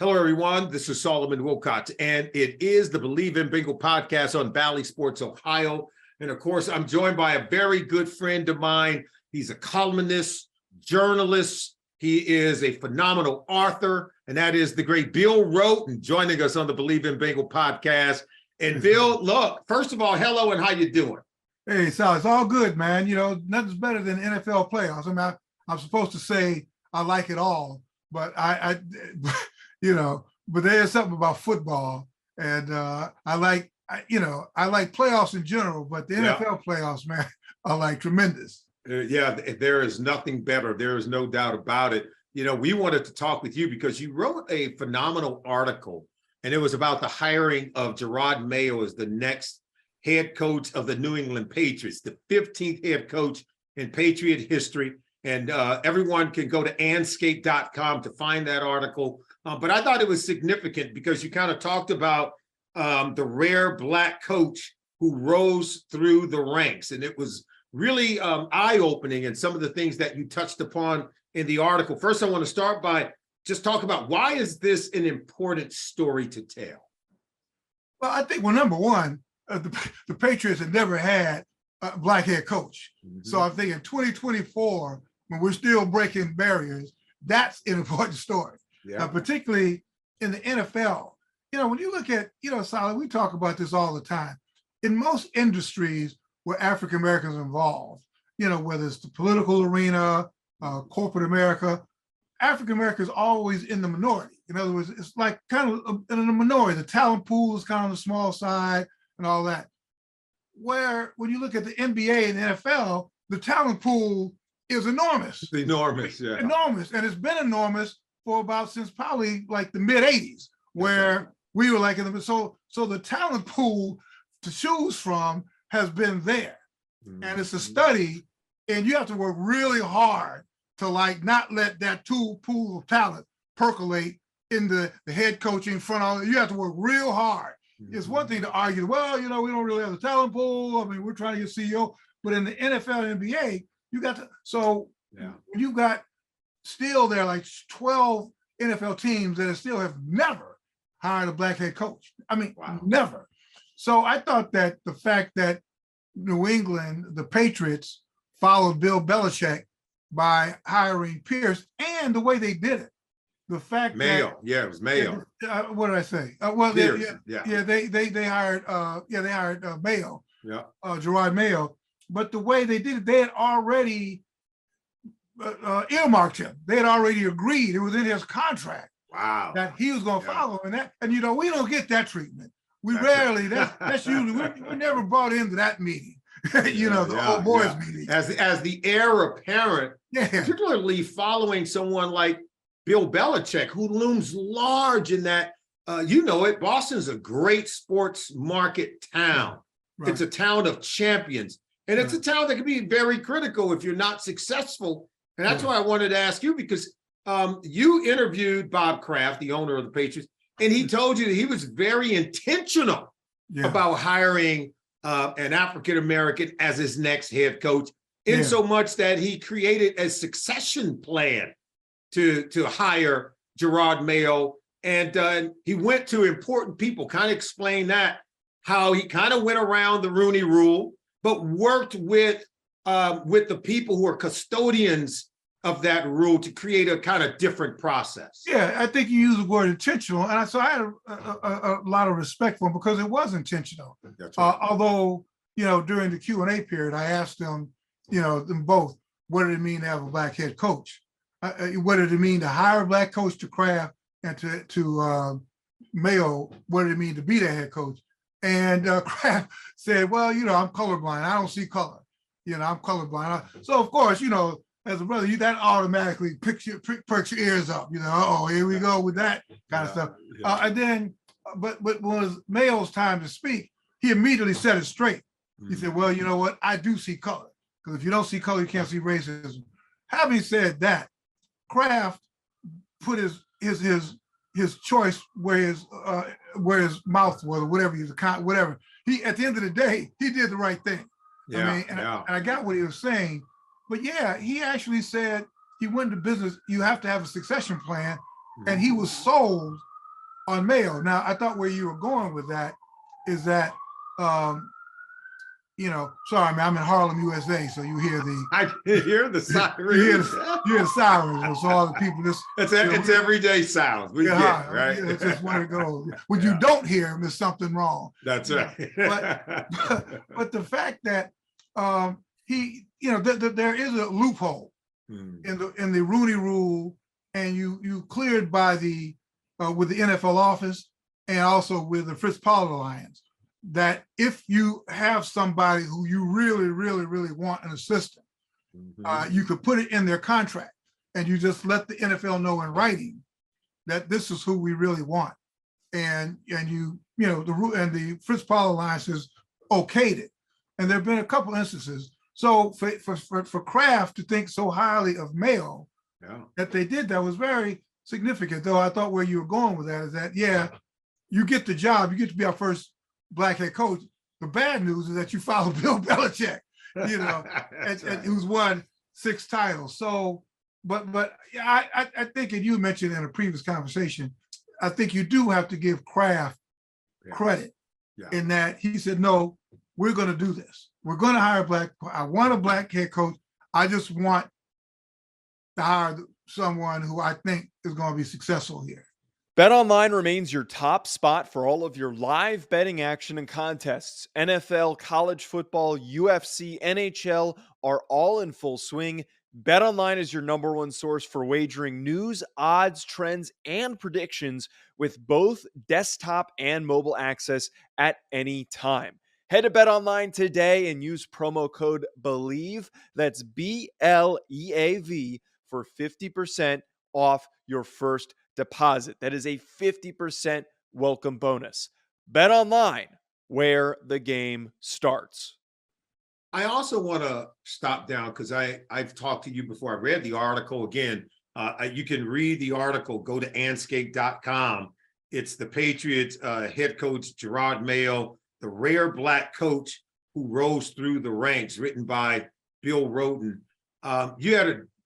Hello, everyone. This is Solomon Wilcots, and it is the Believe in Bengal podcast on Valley Sports Ohio. And of course, I'm joined by a very good friend of mine. He's a columnist, journalist. He is a phenomenal author, and that is the great Bill Rhoden joining us on the Believe in Bengal podcast. And Bill, look, first of all, hello, and how you doing? Hey, Sal, it's all good, man. You know, nothing's better than NFL playoffs. I mean, I'm supposed to say I like it all, but but there's something about football, and I like playoffs in general, but the NFL playoffs, man, are like tremendous. There is nothing better. There is no doubt about it. You know, we wanted to talk with you because you wrote a phenomenal article, and it was about the hiring of Jerod Mayo as the next head coach of the New England Patriots, the 15th head coach in Patriot history. And everyone can go to anscape.com to find that article. But I thought it was significant because you kind of talked about the rare Black coach who rose through the ranks. And it was really eye-opening in some of the things that you touched upon in the article. First, I want to start by just talk about why is this an important story to tell? Well, I think, number one, the Patriots had never had a Black head coach. Mm-hmm. So I think in 2024, when we're still breaking barriers, that's an important story. Yeah. Particularly in the NFL. You know, when you look at, Solid, we talk about this all the time. In most industries where African Americans are involved, whether it's the political arena, corporate America, African America is always in the minority. In other words, it's like kind of in the minority. The talent pool is kind of on the small side and all that. Where when you look at the NBA and the NFL, the talent pool is enormous. It's enormous, yeah. Enormous. And it's been enormous for about since probably like the mid 80s, where we were like in the so the talent pool to choose from has been there. Mm-hmm. And it's a study, and you have to work really hard to like not let that pool of talent percolate in the head coaching front office. You have to work real hard. Mm-hmm. It's one thing to argue, well, we don't really have the talent pool. I mean, we're trying to get CEO, but in the NFL and NBA, you got to, you got still there are like 12 NFL teams that still have never hired a Black head coach. I mean, never. So I thought that the fact that New England, the Patriots, followed Bill Belichick by hiring Pierce and the way they did it, the fact Mayo, it was Mayo. What did I say? They hired Mayo, Jerod Mayo. But the way they did it, they had already earmarked him. They had already agreed. It was in his contract. Wow. That he was going to follow him. And we don't get that treatment. We rarely. That's usually we're never brought into that meeting. The old boys meeting. As the heir apparent, particularly following someone like Bill Belichick, who looms large in that. Boston's a great sports market town. Right. It's a town of champions. And it's a town that can be very critical if you're not successful. And that's why I wanted to ask you, because you interviewed Bob Kraft, the owner of the Patriots, and he told you that he was very intentional about hiring an African-American as his next head coach, in so much that he created a succession plan to hire Jerod Mayo. And he went to important people, kind of explain that, how he kind of went around the Rooney Rule, but worked with the people who are custodians of that rule to create a kind of different process. Yeah, I think you used the word intentional. And so I had a lot of respect for him because it was intentional. That's right. Although, during the Q&A period, I asked them, them both, what did it mean to have a Black head coach? What did it mean to hire a Black coach to Kraft, and to Mayo, what did it mean to be their head coach? And Kraft said, well, I'm colorblind. I don't see color. I'm colorblind. So, of course, as a brother, that automatically perks your ears up. Here we go with that kind of stuff. Yeah. And then, but when it was Mayo's time to speak, he immediately set it straight. Mm-hmm. He said, well, you know what? I do see color. Because if you don't see color, you can't see racism. Having said that, Kraft put his choice where his mouth was, or whatever. He, at the end of the day, he did the right thing. And I got what he was saying. But he actually said he went into business. You have to have a succession plan and he was sold on Mayo. Now, I thought where you were going with that is that, sorry, man, I'm in Harlem, USA, so you hear I can hear the sirens. you hear the sirens. So all the people just it's everyday sounds. We get right. It's just where it goes. What you don't hear them is something wrong. That's right. But the fact that there is a loophole in the Rooney Rule, and you cleared by the with the NFL office and also with the Fritz Pollard Alliance, that if you have somebody who you really, really, really want an assistant, you could put it in their contract, and you just let the NFL know in writing that this is who we really want, and the Fritz Pollard Alliance has okayed it, and there have been a couple instances. So for Kraft to think so highly of Mayo that they did that was very significant. Though I thought where you were going with that is that you get the job, you get to be our first Black head coach. The bad news is that you follow Bill Belichick, and who's won 6 titles. So, but I think, and you mentioned in a previous conversation, I think you do have to give Kraft credit in that he said, no, we're going to do this. We're going to hire I want a Black head coach. I just want to hire someone who I think is going to be successful here. BetOnline remains your top spot for all of your live betting action and contests. NFL, college football, UFC, NHL are all in full swing. BetOnline is your number one source for wagering news, odds, trends, and predictions with both desktop and mobile access at any time. Head to BetOnline today and use promo code BELIEVE, that's BLEAV, for 50% off your first deposit. That is a 50% welcome bonus. BetOnline, where the game starts. I also want to stop down because I've talked to you before. I read the article again. You can read the article. Go to anscape.com. It's the Patriots head coach Jerod Mayo, the rare Black coach who rose through the ranks, written by Bill Rhoden.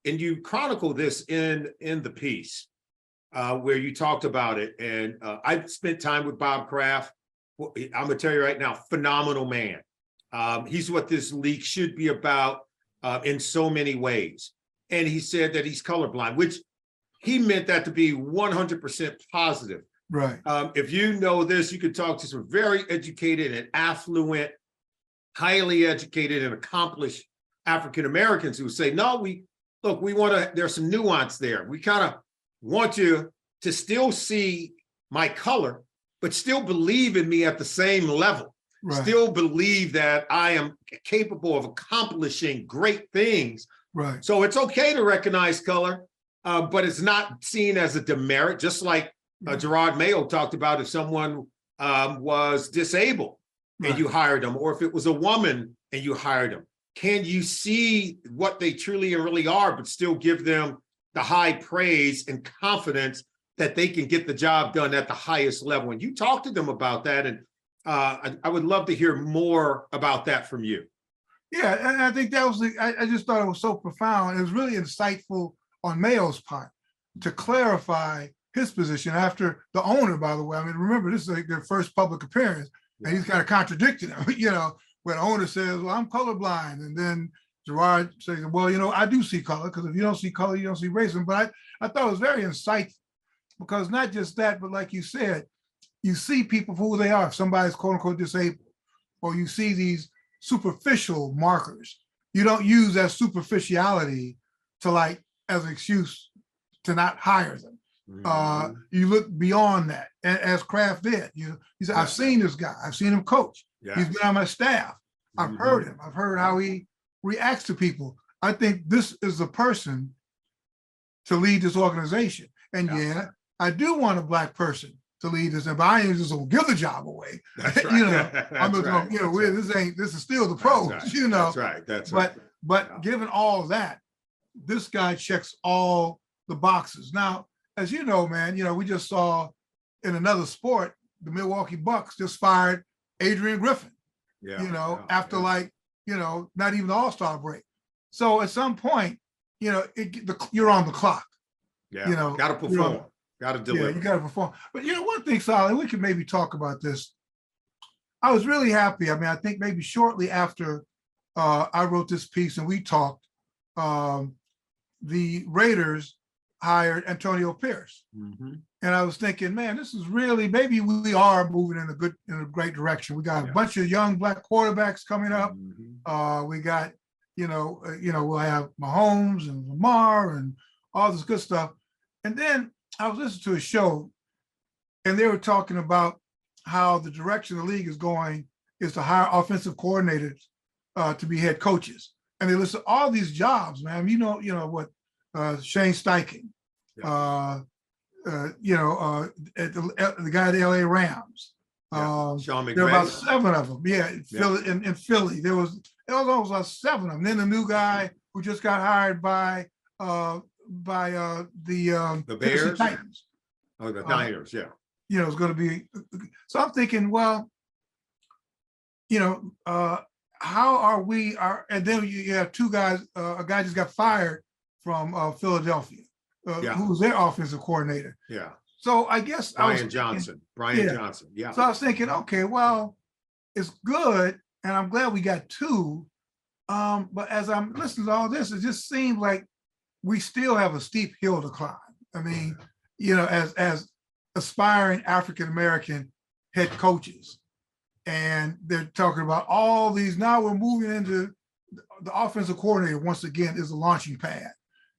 You chronicle this in the piece where you talked about it. And I've spent time with Bob Kraft. I'm gonna tell you right now, phenomenal man. He's what this league should be about in so many ways. And he said that he's colorblind, which he meant that to be 100% positive. Right. If you know this, you could talk to some very educated and affluent, highly educated and accomplished African Americans who say, no, there's some nuance there. We kind of want you to still see my color, but still believe in me at the same level. Right. Still believe that I am capable of accomplishing great things. Right. So it's okay to recognize color, but it's not seen as a demerit, just like Jerod Mayo talked about if someone was disabled and you hired them, or if it was a woman and you hired them. Can you see what they truly and really are, but still give them the high praise and confidence that they can get the job done at the highest level? And you talk to them about that, and I would love to hear more about that from you. Yeah, and I think that was I just thought it was so profound. It was really insightful on Mayo's part to clarify his position after the owner, by the way. I mean, remember, this is like their first public appearance, and he's kind of contradicting him, when the owner says, well, I'm colorblind. And then Jerod says, well, I do see color, because if you don't see color, you don't see racism. But I thought it was very insightful, because not just that, but like you said, you see people for who they are. If somebody's quote unquote disabled, or you see these superficial markers, you don't use that superficiality to as an excuse to not hire them. You look beyond that, as Kraft did. He said, I've seen this guy. I've seen him coach. Yes. He's been on my staff. I've heard him. I've heard how he reacts to people. I think this is the person to lead this organization. And I do want a Black person to lead this, but I ain't just gonna give the job away. That's right. I'm just gonna, this is still the pros. That's right. That's right. But given all that, this guy checks all the boxes. Now, as you know, man, we just saw in another sport, the Milwaukee Bucks just fired Adrian Griffin. After not even the All-Star break. So at some point, you're on the clock. Yeah, got to perform. Got to deliver. Yeah, you got to perform. But one thing, Solid, we can maybe talk about this. I was really happy. I mean, I think maybe shortly after I wrote this piece and we talked, the Raiders hired Antonio Pierce. Mm-hmm. And I was thinking, man, this is really, maybe we are moving in a great direction. We got a bunch of young black quarterbacks coming up. Mm-hmm. We got, we'll have Mahomes and Lamar and all this good stuff. And then I was listening to a show and they were talking about how the direction the league is going is to hire offensive coordinators to be head coaches. And they list all these jobs, man. What Shane Steichen, the guy at the LA Rams. Sean McVay. There were about 7 of them. Yeah, in Philly. There was almost like 7 of them. Then the new guy who just got hired by the Bears? Titans. Oh, the Niners, yeah. It's going to be. So I'm thinking, well, how are we? And then you have 2 guys. A guy just got fired from Philadelphia, who's their offensive coordinator. Yeah. So I guess Brian Johnson. Yeah. So I was thinking, okay, well, it's good, and I'm glad we got 2. But as I'm listening to all this, it just seems like we still have a steep hill to climb. I mean, as aspiring African-American head coaches. And they're talking about all these, now we're moving into the offensive coordinator once again is a launching pad.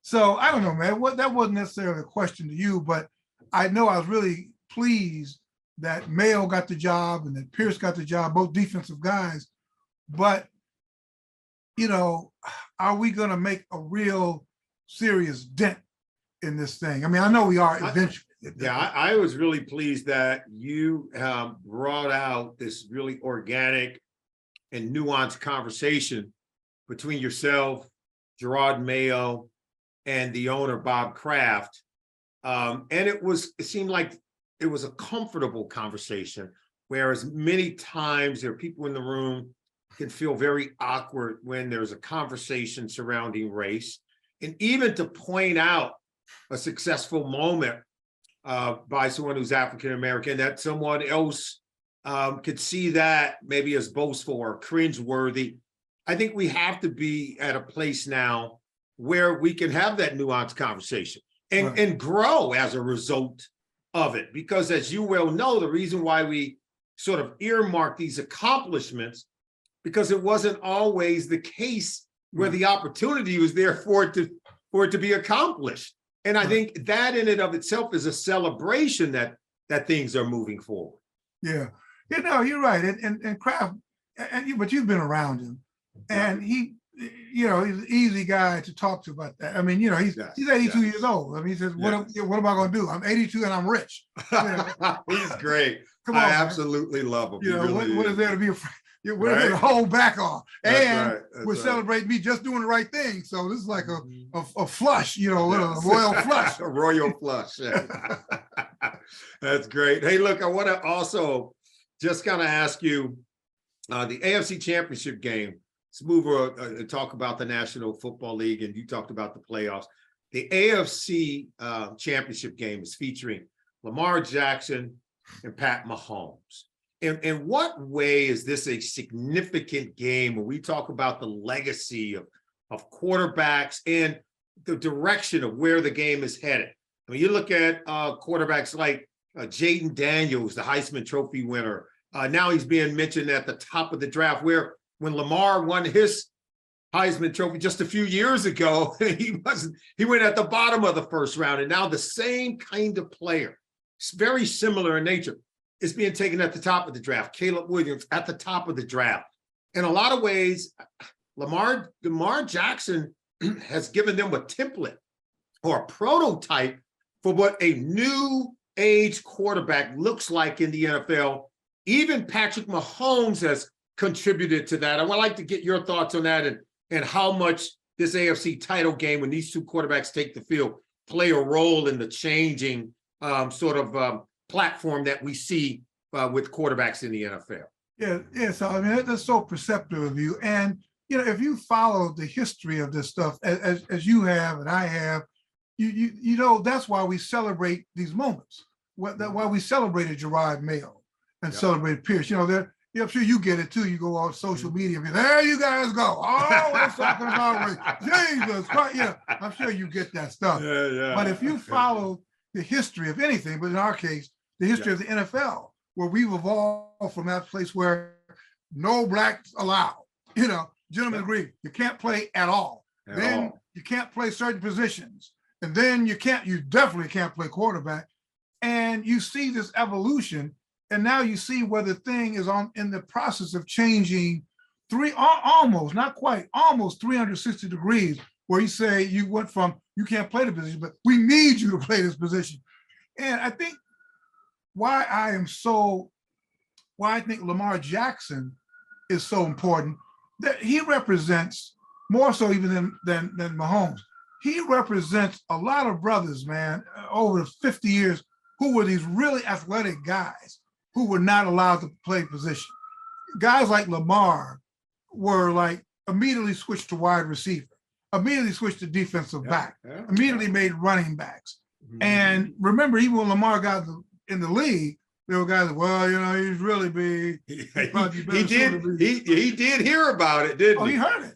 So I don't know, man, that wasn't necessarily a question to you, but I know I was really pleased that Mayo got the job and that Pierce got the job, both defensive guys. But, are we going to make a real serious dent in this thing? I mean, I know we are eventually. I was really pleased that you brought out this really organic and nuanced conversation between yourself, Jerod Mayo, and the owner, Bob Kraft. And it seemed like it was a comfortable conversation, whereas many times there are people in the room can feel very awkward when there's a conversation surrounding race. And even to point out a successful moment by someone who's African-American, that someone else could see that maybe as boastful or cringeworthy. I think we have to be at a place now where we can have that nuanced conversation and grow as a result of it. Because as you well know, the reason why we sort of earmark these accomplishments, because it wasn't always the case where the opportunity was there for it to be accomplished. And I think that in and of itself is a celebration that things are moving forward. Yeah, you're right. And Kraft, but you've been around him, and he's an easy guy to talk to about that. I mean, he's 82 years old. I mean, he says, what am I going to do? I'm 82 and I'm rich. He's great. Come on, I man. Absolutely love him. What is there to be afraid? What is there to hold back on? And we're celebrating me just doing the right thing. So this is like a flush, a royal flush. A royal flush. Yeah. That's great. Hey, look, I want to also just kind of ask you the AFC Championship game. Let's move and talk about the National Football League, and you talked about the playoffs. The AFC Championship game is featuring Lamar Jackson and Pat Mahomes. In what way is this a significant game when we talk about the legacy of quarterbacks and the direction of where the game is headed? I mean, you look at quarterbacks like Jaden Daniels, the Heisman Trophy winner. Now he's being mentioned at the top of the draft, where when Lamar won his Heisman Trophy just a few years ago, he went at the bottom of the first round. And now the same kind of player, it's very similar in nature, is being taken at the top of the draft. Caleb Williams at the top of the draft. In a lot of ways, Lamar Jackson has given them a template or a prototype for what a new age quarterback looks like in the NFL. Even Patrick Mahomes has contributed to that. I would like to get your thoughts on that and how much this AFC title game, when these 2 quarterbacks take the field, play a role in the changing platform that we see with quarterbacks in the NFL. Yeah. So I mean, that's so perceptive of you. And if you follow the history of this stuff, as you have and I have, you know, that's why we celebrate these moments. Why we celebrated Jerod Mayo and celebrated Pierce. You know, I'm sure you get it too. You go on social media and there you guys go. Oh, we're talking about Jesus Christ. Yeah, I'm sure you get that stuff. But if you follow the history of anything, but in our case, the history of the NFL, where we've evolved from that place where no blacks allowed, you know, gentlemen agree, you can't play at all. You can't play certain positions. And then you definitely can't play quarterback. And you see this evolution. And now you see where the thing is in the process of changing almost 360 degrees, where you say you went from, you can't play the position, but we need you to play this position. And I think why I think Lamar Jackson is so important, that he represents more so even than Mahomes. He represents a lot of brothers, man, over 50 years, who were these really athletic guys who were not allowed to play position. Guys like Lamar were like immediately switched to wide receiver, immediately switched to defensive back, immediately made running backs. And remember, even when Lamar got in the league, there were guys, well, you know, he's really big. He did hear about it, didn't he? Oh, he heard it.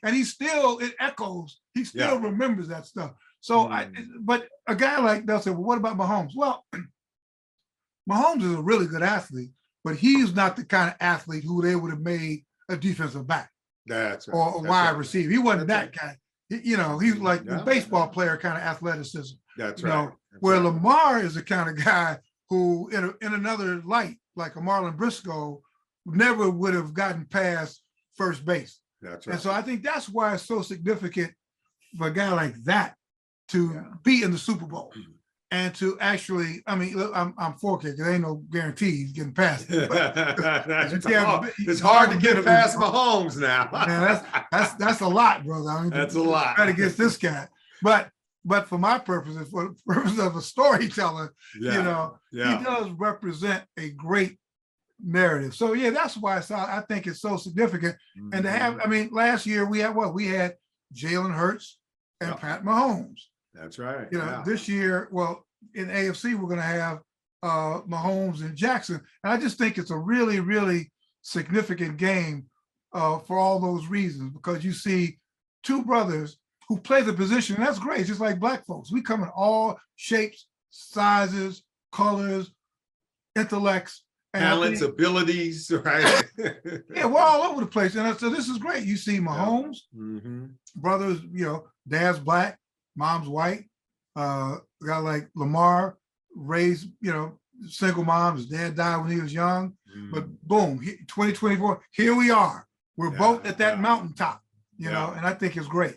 And he still, it echoes. He still remembers that stuff. So, but a guy like, they'll say, well, what about Mahomes? Well, Mahomes is a really good athlete, but he's not the kind of athlete who they would have made a defensive back. That's right. Or a wide receiver. He wasn't that guy. You know, he's like the baseball player kind of athleticism. That's right. Where Lamar is the kind of guy who, in another light, like a Marlon Briscoe, never would have gotten past first base. That's right. And so I think that's why it's so significant for a guy like that to be in the Super Bowl and to actually, I mean, I'm 4K, there ain't no guarantee he's getting past it. It's hard to get past Mahomes now. Man, that's a lot, brother. I mean, that's a lot. Try to get this guy. But for my purposes, for the purpose of a storyteller, you know, he does represent a great narrative. So that's why I think it's so significant. And to have, I mean, last year we had Jalen Hurts and Pat Mahomes. That's right. You know, this year, well, in AFC, we're going to have Mahomes and Jackson. And I just think it's a really, really significant game for all those reasons, because you see two brothers who play the position, and that's great. It's just like black folks. We come in all shapes, sizes, colors, intellects, talents, abilities, right? We're all over the place. And so this is great. You see Mahomes, brothers, you know, dad's black, mom's white. A guy like Lamar, raised, you know, single mom. His dad died when he was young. But boom, 2024, here we are. We're both at that mountaintop, you know, and I think it's great.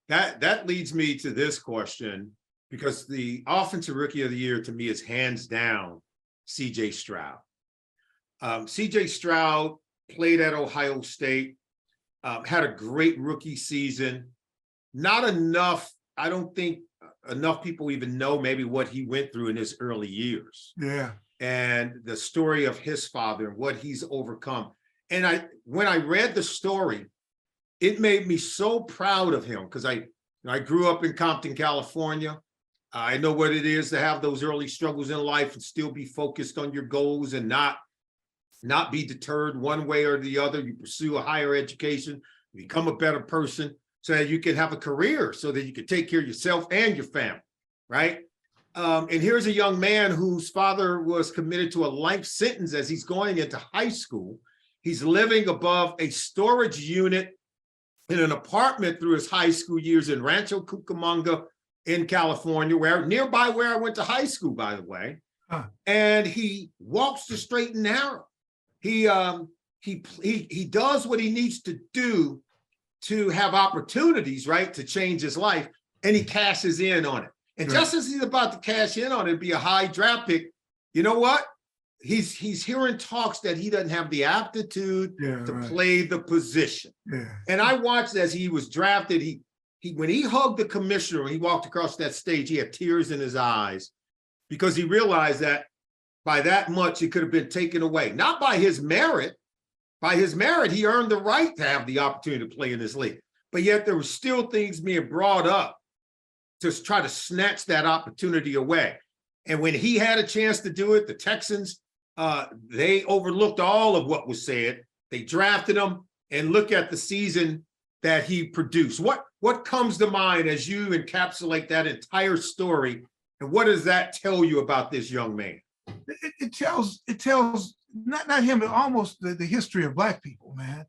That leads me to this question, because the offensive rookie of the year to me is hands down CJ Stroud. CJ Stroud played at Ohio State, had a great rookie season. Not enough, I don't think enough people even know maybe what he went through in his early years. And the story of his father and what he's overcome. And when I read the story, it made me so proud of him, because I grew up in Compton, California. I know what it is to have those early struggles in life and still be focused on your goals and not be deterred one way or the other. You pursue a higher education, become a better person so that you can have a career, so that you can take care of yourself and your family, right? And here's a young man whose father was committed to a life sentence as he's going into high school. He's living above a storage unit in an apartment through his high school years in Rancho Cucamonga in California, nearby where I went to high school, by the way. And he walks the straight and narrow. He does what he needs to do to have opportunities, right, to change his life, and he cashes in on it. And just as he's about to cash in on it, be a high draft pick, you know what? He's hearing talks that he doesn't have the aptitude to play the position. And I watched as he was drafted. When he hugged the commissioner, when he walked across that stage, he had tears in his eyes, because he realized that by that much it could have been taken away. Not by his merit. By his merit, he earned the right to have the opportunity to play in this league. But yet there were still things being brought up to try to snatch that opportunity away. And when he had a chance to do it, the Texans, they overlooked all of what was said. They drafted him, and look at the season that he produced. What comes to mind as you encapsulate that entire story, and what does that tell you about this young man? It tells not him, but almost the history of Black people, man,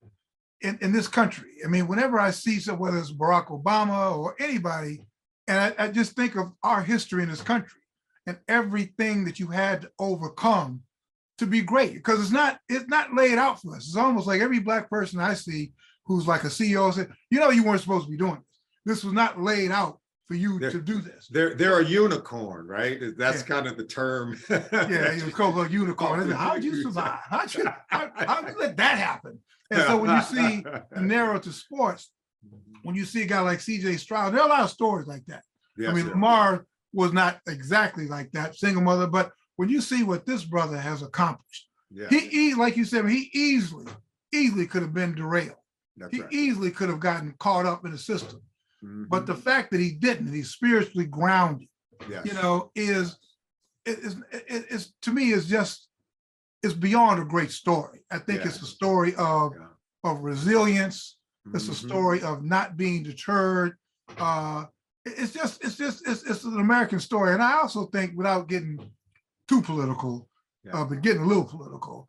in this country. I mean, whenever I see whether it's Barack Obama or anybody, and I just think of our history in this country and everything that you had to overcome to be great, because it's not laid out for us. It's almost like every Black person I see who's like a CEO said, you weren't supposed to be doing this. This was not laid out for you to do this. They're a unicorn, right? That's kind of the term. Yeah, he was called a unicorn. How'd you survive? How'd you let that happen? And so when you see the narrow to sports, when you see a guy like CJ Stroud, there are a lot of stories like that. Yes, I mean, Lamar was not exactly like that, single mother, but when you see what this brother has accomplished, he like you said, he easily could have been derailed. He easily could have gotten caught up in the system. Mm-hmm. But the fact that he didn't, he's spiritually grounded, is to me is beyond a great story. I think it's a story of resilience. It's a story of not being deterred. It's an American story. And I also think, without getting too political, but getting a little political,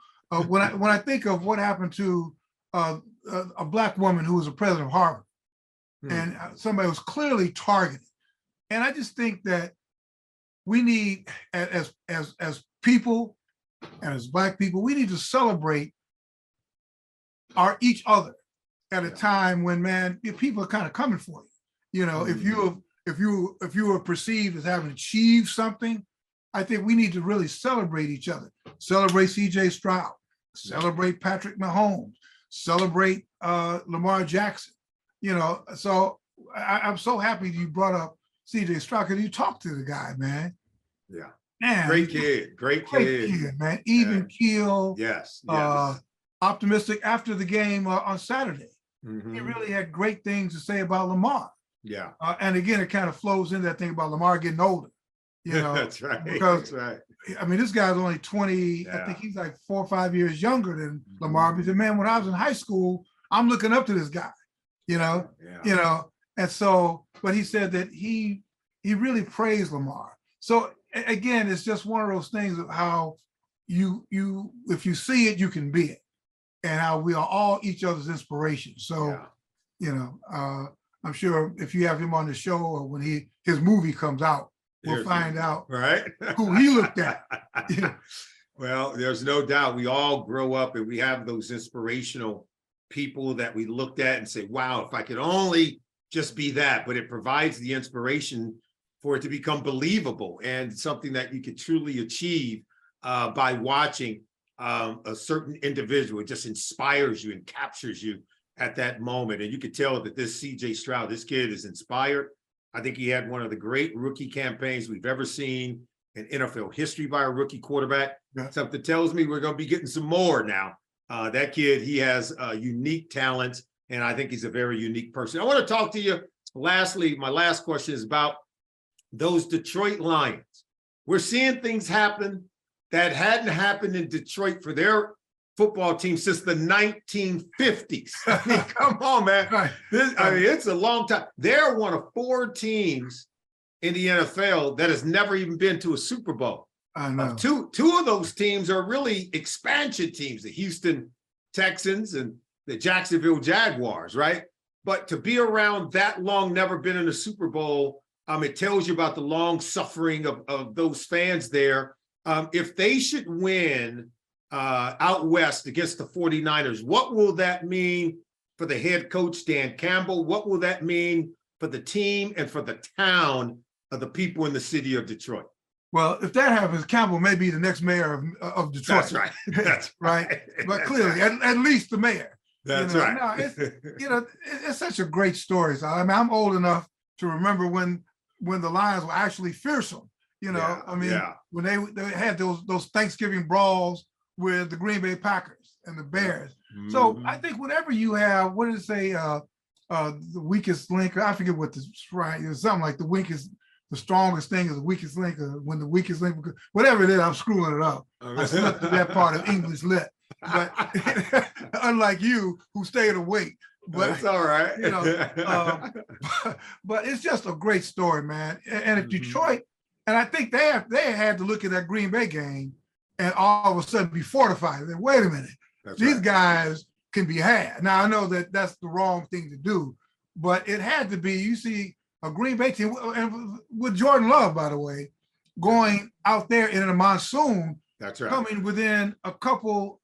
when I think of what happened to a Black woman who was a president of Harvard, and somebody was clearly targeted, and I just think that we need, as people and as Black people, we need to celebrate each other at a time when, man, people are kind of coming for you. If you were perceived as having achieved something, I think we need to really celebrate each other. Celebrate CJ Stroud, celebrate Patrick Mahomes, celebrate Lamar Jackson. So I'm so happy you brought up CJ Stroud, because you talked to the guy, man. Yeah. Man, great kid, man. Even keel. Yes. Optimistic after the game on Saturday. Mm-hmm. He really had great things to say about Lamar. Yeah. And again, it kind of flows into that thing about Lamar getting older. That's right. Because, that's right. I mean, this guy's only 20. Yeah. I think he's like 4 or 5 years younger than Lamar. Because, man, when I was in high school, I'm looking up to this guy. And so, but he said that he really praised Lamar. So again, it's just one of those things of how you if you see it, you can be it, and how we are all each other's inspiration. So, I'm sure if you have him on the show, or when his movie comes out, we'll find out who he looked at. Well, there's no doubt we all grow up and we have those inspirational people that we looked at and say, wow, if I could only just be that. But it provides the inspiration for it to become believable and something that you could truly achieve by watching a certain individual. It just inspires you and captures you at that moment. And you could tell that this CJ Stroud, this kid is inspired. I think he had one of the great rookie campaigns we've ever seen in NFL history by a rookie quarterback. Yeah. Something tells me we're going to be getting some more now. That kid, he has unique talent, and I think he's a very unique person. I want to talk to you. Lastly, my last question is about those Detroit Lions. We're seeing things happen that hadn't happened in Detroit for their football team since the 1950s. I mean, come on, man. Right. It's a long time. They're one of 4 teams in the NFL that has never even been to a Super Bowl. I know. Two of those teams are really expansion teams, the Houston Texans and the Jacksonville Jaguars, right? But to be around that long, never been in a Super Bowl, it tells you about the long suffering of those fans there. If they should win out west against the 49ers, what will that mean for the head coach, Dan Campbell? What will that mean for the team and for the town of the people in the city of Detroit? Well, if that happens, Campbell may be the next mayor of Detroit. That's right. That's right. But clearly, at least the mayor. That's right. No, it's such a great story. So, I mean, I'm old enough to remember when the Lions were actually fearsome. When they had those Thanksgiving brawls with the Green Bay Packers and the Bears. Mm-hmm. So I think whenever you have, what did it say, the weakest link. I forget what this right. It was something like the strongest thing is the weakest link, or when the weakest link, whatever it is, I'm screwing it up. I slipped to that part of English lit. But unlike you, who stayed awake. But that's all right. But it's just a great story, man. And if Detroit, and I think they had to look at that Green Bay game and all of a sudden be fortified. Then wait a minute, these guys can be had. Now I know that that's the wrong thing to do, but it had to be. You see a Green Bay team, and with Jordan Love, by the way, going out there in a monsoon. That's right. Coming within a couple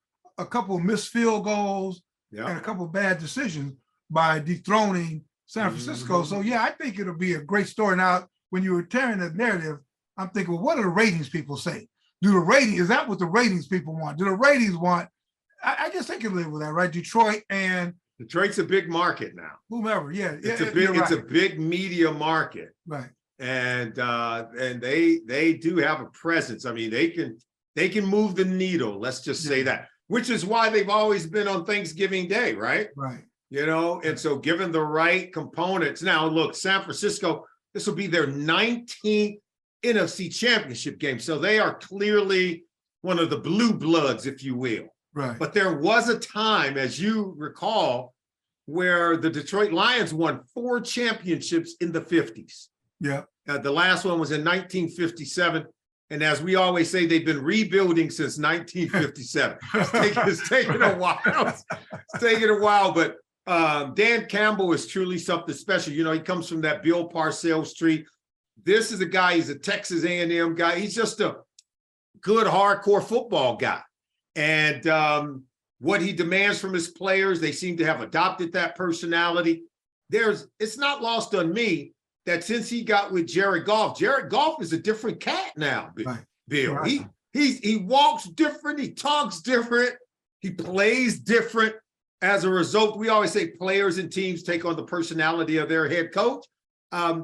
missed field goals and a couple bad decisions by dethroning San Francisco. So yeah, I think it'll be a great story. Now, when you were tearing the narrative, I'm thinking, well, what do the ratings people say? Is that what the ratings people want? Do the ratings want? I guess they can live with that, right? Detroit's a big market now. Whomever, it's a big media market, right? And they do have a presence. I mean, they can move the needle. Let's just say that, which is why they've always been on Thanksgiving Day, right? Right. And so given the right components, now look, San Francisco, this will be their 19th NFC Championship game. So they are clearly one of the blue bloods, if you will. Right. But there was a time, as you recall, where the Detroit Lions won 4 championships in the 50s. Yeah. The last one was in 1957. And as we always say, they've been rebuilding since 1957. It's taken a while. It's taken a while, but Dan Campbell is truly something special. He comes from that Bill Parcells tree. This is a guy, he's a Texas A&M guy. He's just a good, hardcore football guy. And what he demands from his players, they seem to have adopted that personality. It's not lost on me that since he got with Jerod Goff is a different cat now, Bill. Right. He walks different, he talks different, he plays different. As a result, we always say players and teams take on the personality of their head coach.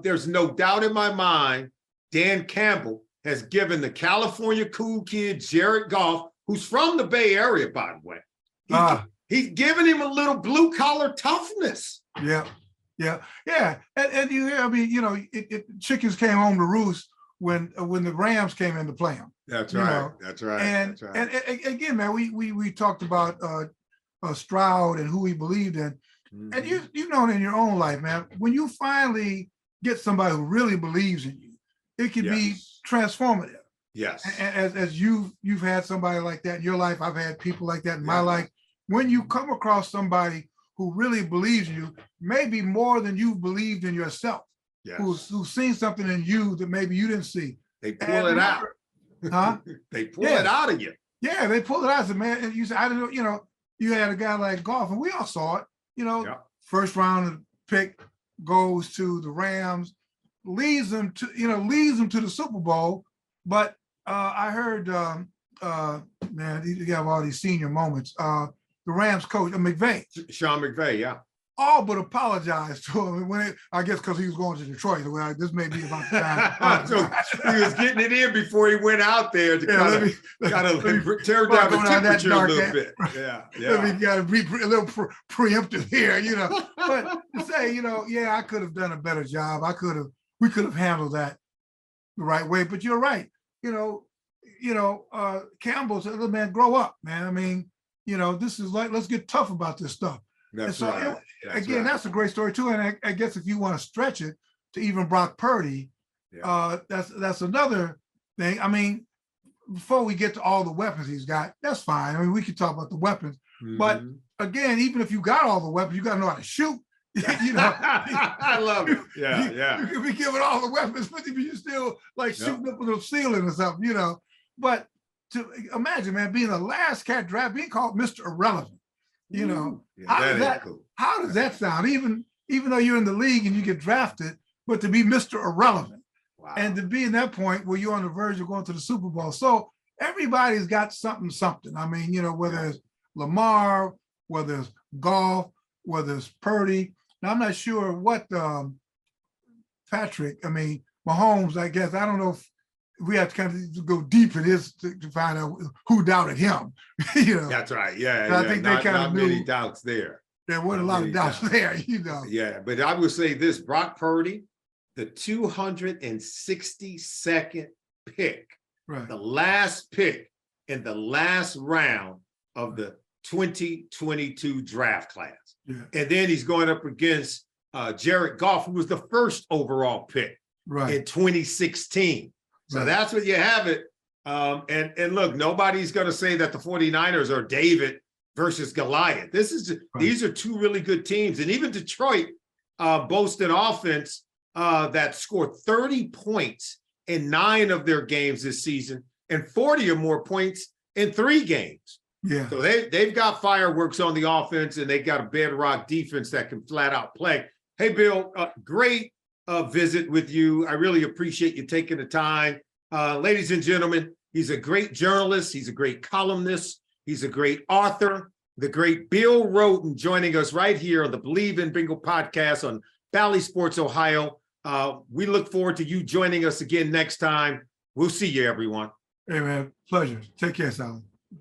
There's no doubt in my mind, Dan Campbell has given the California cool kid, Jerod Goff, who's from the Bay Area, by the way, he's given him a little blue collar toughness. Yeah. And you hear, chickens came home to roost when the Rams came in to play them. That's right. That's right. And again, man, we talked about Stroud and who he believed in. Mm-hmm. And you've known in your own life, man, when you finally get somebody who really believes in you, it can be transformative. Yes. As you've had somebody like that in your life, I've had people like that in my life. When you come across somebody who really believes in you, maybe more than you've believed in yourself, who's seen something in you that maybe you didn't see. They pull it out. Huh? They pull it out of you. Yeah, they pull it out. So, man, and you said, I didn't know, you had a guy like Goff, and we all saw it, first round pick goes to the Rams, leads them to the Super Bowl. But I heard, man, you have all these senior moments. The Rams coach, Sean McVay, all but apologized to him I guess because he was going to Detroit. Well, this may be about the time. So he was getting it in before he went out there to kind of tear down the temperature a little bit. Yeah. Got to be a little preemptive here, But to say, I could have done a better job. We could have handled that the right way. But you're right. Campbell said, "Look, man, grow up, man. I mean, this is like, let's get tough about this stuff." That's right. That's a great story too. And I guess if you want to stretch it to even Brock Purdy, that's another thing. I mean, before we get to all the weapons he's got, that's fine. I mean, we could talk about the weapons, but again, even if you got all the weapons, you got to know how to shoot. I love it. You could be given all the weapons, but you're still like shooting up with a ceiling or something, But to imagine, man, being the last cat draft, being called Mr. Irrelevant. How does that sound? Even though you're in the league and you get drafted, but to be Mr. Irrelevant, and to be in that point where you're on the verge of going to the Super Bowl. So everybody's got something. I mean, whether it's Lamar, whether it's Goff, whether it's Purdy. Now I'm not sure what Mahomes. I guess I don't know if we have to kind of go deep in this to find out who doubted him. That's right. I think they kind of knew. Many doubts there. There weren't a lot of doubts there, you know. Yeah, but I would say this, Brock Purdy, the 262nd pick, Right. the last pick in the last round of the 2022 draft class. Yeah. And then he's going up against Jared Goff, who was the first overall pick in 2016. So that's what you have it. And look, nobody's going to say that the 49ers are David versus Goliath. These are two really good teams. And even Detroit boasts an offense that scored 30 points in 9 of their games this season and 40 or more points in 3 games. Yeah. So they've got fireworks on the offense, and they got a bedrock defense that can flat out play. Hey, Bill, great visit with you. I really appreciate you taking the time. Ladies and gentlemen, he's a great journalist. He's a great columnist. He's a great author. The great Bill Rhoden joining us right here on the Believe in Bingo podcast on Bally Sports Ohio. We look forward to you joining us again next time. We'll see you, everyone. Hey, man. Pleasure. Take care, Solomon.